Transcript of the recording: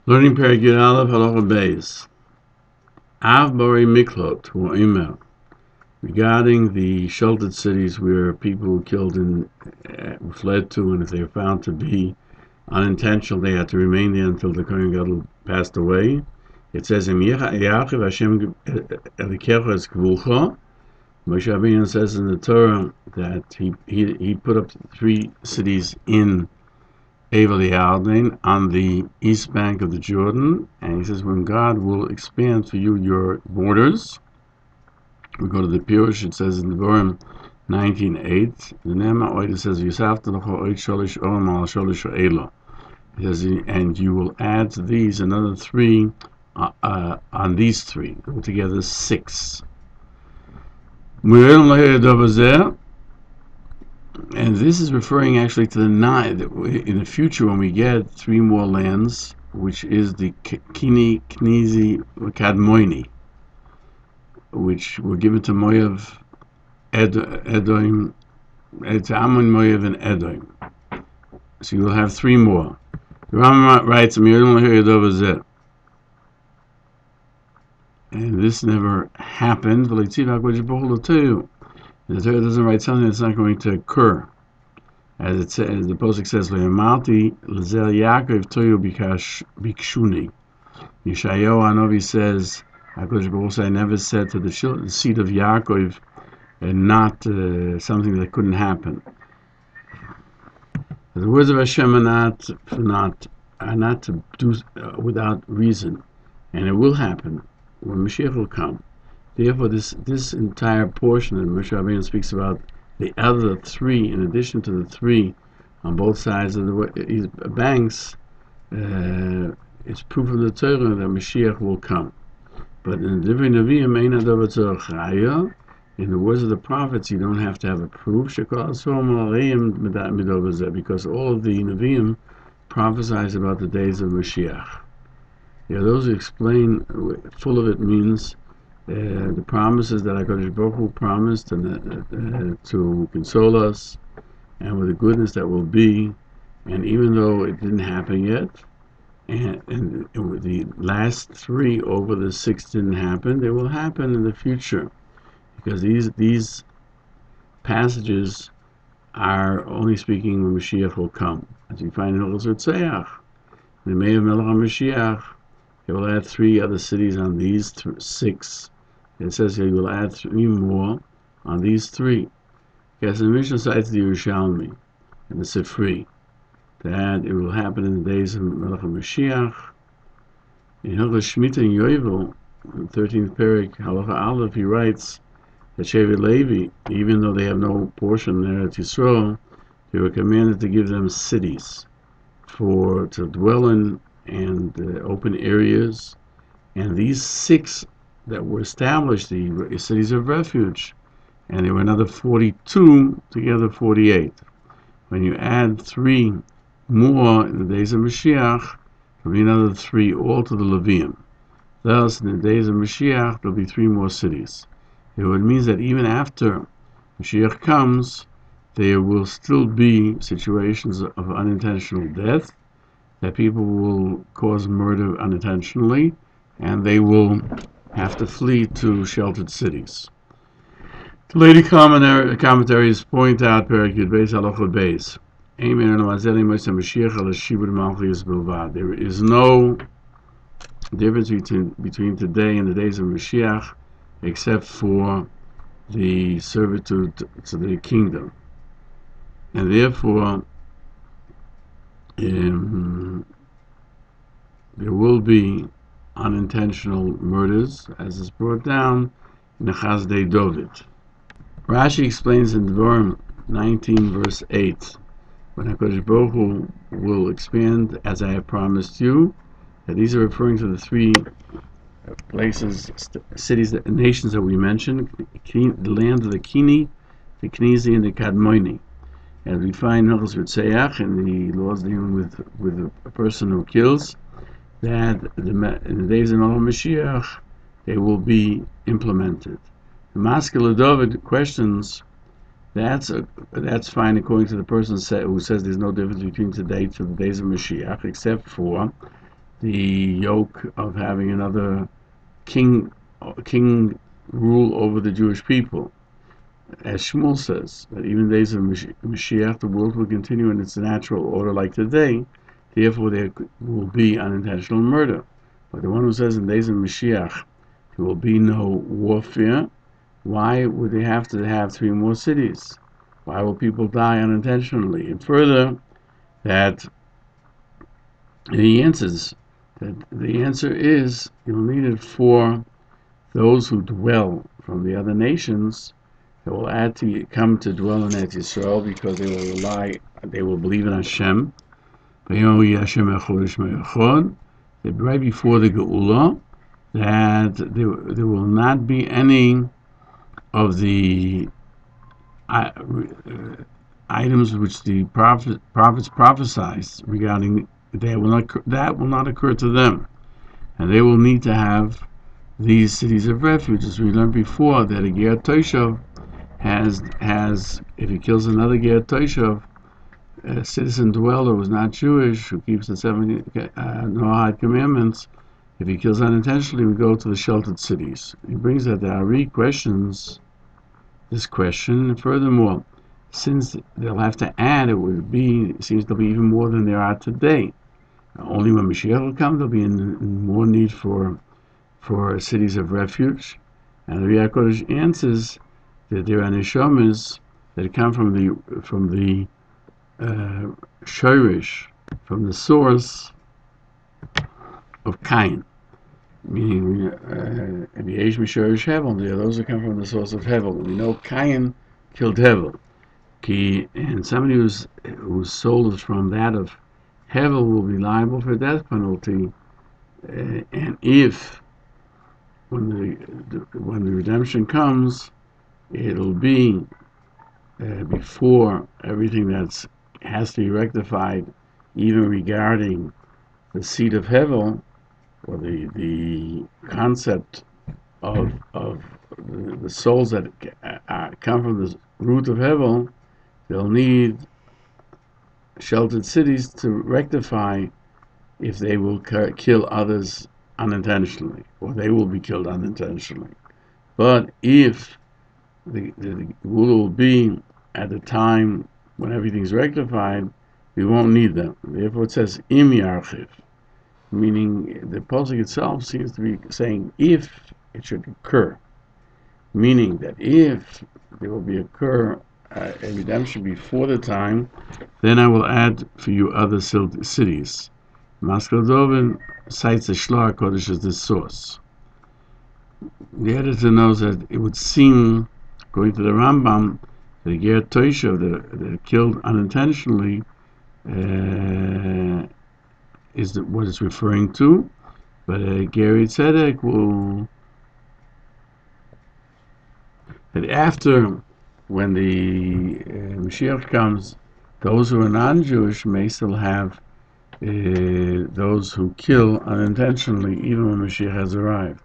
Learning Perigid Aleph Halacha Beis. Av Bari Miklot or Imer. Regarding the sheltered cities where people were killed and fled to, and if they were found to be unintentional, they had to remain there until the Kohen Gadol passed away. It says, Yaakov Hashem Elikecha es Gvulcha. Moshe Rabbeinu says in the Torah that he put up 3 cities in Evel Yarden on the east bank of the Jordan, and he says when God will expand for you your borders. We go to the Pirush. It says in Devarim 19:8. The Nema Oid says Yisafta L'cho Oid Sholish Olam Al Sholish Eila. It says and you will add to these another 3 on these 3. Altogether 6. And this is referring actually to the 9 in the future when we get 3 more lands, which is the Kini, Knizi, Kadmoini, which were given to Moav, Edom, to Ammon, Moav, and Edom. So you will have 3 more. The Rambam writes, and this never happened. The Torah doesn't write something that's not going to occur. As it says, the Pasuk says, Le'amalti l'zer Yaakov toyu bikshuni. Yeshayahu Hanavi says, HaKadosh Baruch Hu, I never said to the seed of Yaakov, and not something that couldn't happen. The words of Hashem are not to do without reason, and it will happen when Mashiach will come. Therefore, this entire portion that Moshe Rabbeinu speaks about, the other 3, in addition to the 3 on both sides of the banks, it's proof of the Torah that Mashiach will come. But in the in the words of the prophets, you don't have to have a proof, because all of the Nevi'im prophesies about the days of Mashiach. Those who explain, full of it means the promises that HaKadosh Baruch Hu promised to console us, and with the goodness that will be, and even though it didn't happen yet, and the last 3 over the 6 didn't happen, they will happen in the future, because these passages are only speaking when Mashiach will come. As you find in Hilchos Ritzeach, the Meir Melech HaMashiach, he will add 3 other cities on these 6. It says here, you will add 3 more on these 3. Yes, the Mishnah cites the Yerushalmi and the Sifri, that it will happen in the days of Melech HaMashiach. In Hilchos Shemitah and Yovel, in the 13th Perek, Halacha Aleph, he writes that Shevet Levi, even though they have no portion there at Yisrael, they were commanded to give them cities to dwell in, and open areas. And these 6 that were established, the cities of refuge, and there were another 42, together 48. When you add 3 more in the days of Mashiach, there'll be another 3 all to the Levium. Thus, in the days of Mashiach, there'll be 3 more cities. It means that even after Mashiach comes, there will still be situations of unintentional death, that people will cause murder unintentionally, and they will have to flee to sheltered cities. The later commentaries point out Perek Yud Beis Halacha Beis. There is no difference between today and the days of Mashiach, except for the servitude to the kingdom, and therefore there will be unintentional murders, as is brought down in the Chazdei David. Rashi explains in Devarim 19 verse 8, when HaKadosh Baruch Hu will expand, as I have promised you, that these are referring to the 3 places, cities, nations that we mentioned, the land of the Kini, the Knizi, and the Kadmoini. As we find in Hilchos Ritzeach, and the laws dealing with a person who kills, that in the days of Mashiach, they will be implemented. The Maskil David questions, that's fine according to the person who says there's no difference between today to the days of Mashiach, except for the yoke of having another king rule over the Jewish people. As Shmuel says, that even in the days of Mashiach, the world will continue in its natural order like today, therefore there will be unintentional murder. But the one who says in the days of Mashiach, there will be no warfare, why would they have to have 3 more cities? Why will people die unintentionally? And further, that the answer is you'll need it for those who dwell from the other nations that will come to dwell in Eretz Yisrael, because they will believe in Hashem. Right before the Geula, that there will not be any of the items which the prophets prophesied regarding that will not occur to them, and they will need to have these cities of refuge. As we learned before, that a Ger Toshav has if he kills another Ger Toshav, a citizen dweller who is not Jewish, who keeps the 7 Noahide commandments, if he kills unintentionally, we go to the sheltered cities. He brings that the Ari questions this question, and furthermore, since they'll have to add, it seems to be even more than there are today. Only when Mashiach will come, there'll be in more need for cities of refuge. And the Riyah Kodesh answers that there are neshamas that come from the shorish, from the source of Cain, meaning Yesh Mishorish Hevel. There are those that come from the source of Hevel. We know Cain killed Hevel, and somebody whose soul is from that of Hevel will be liable for death penalty. And if when the redemption comes, it'll be before everything that has to be rectified, even regarding the seed of Hevel, or the concept of the souls that come from the root of Hevel. They'll need sheltered cities to rectify if they will kill others unintentionally, or they will be killed unintentionally. But if the will be at the time when everything's rectified, we won't need them. Therefore it says im yarchiv, meaning the pasuk itself seems to be saying if it should occur, meaning that if there will be a redemption before the time, then I will add for you other cities. Maskal Dovin cites the Shloah Kodesh as the source. The editor knows that it would seem, according to the Rambam, that Ger Toshav that killed unintentionally is what it's referring to, but Geri Tzedek will, that after, when the Mashiach comes, those who are non-Jewish may still have those who kill unintentionally, even when Mashiach has arrived.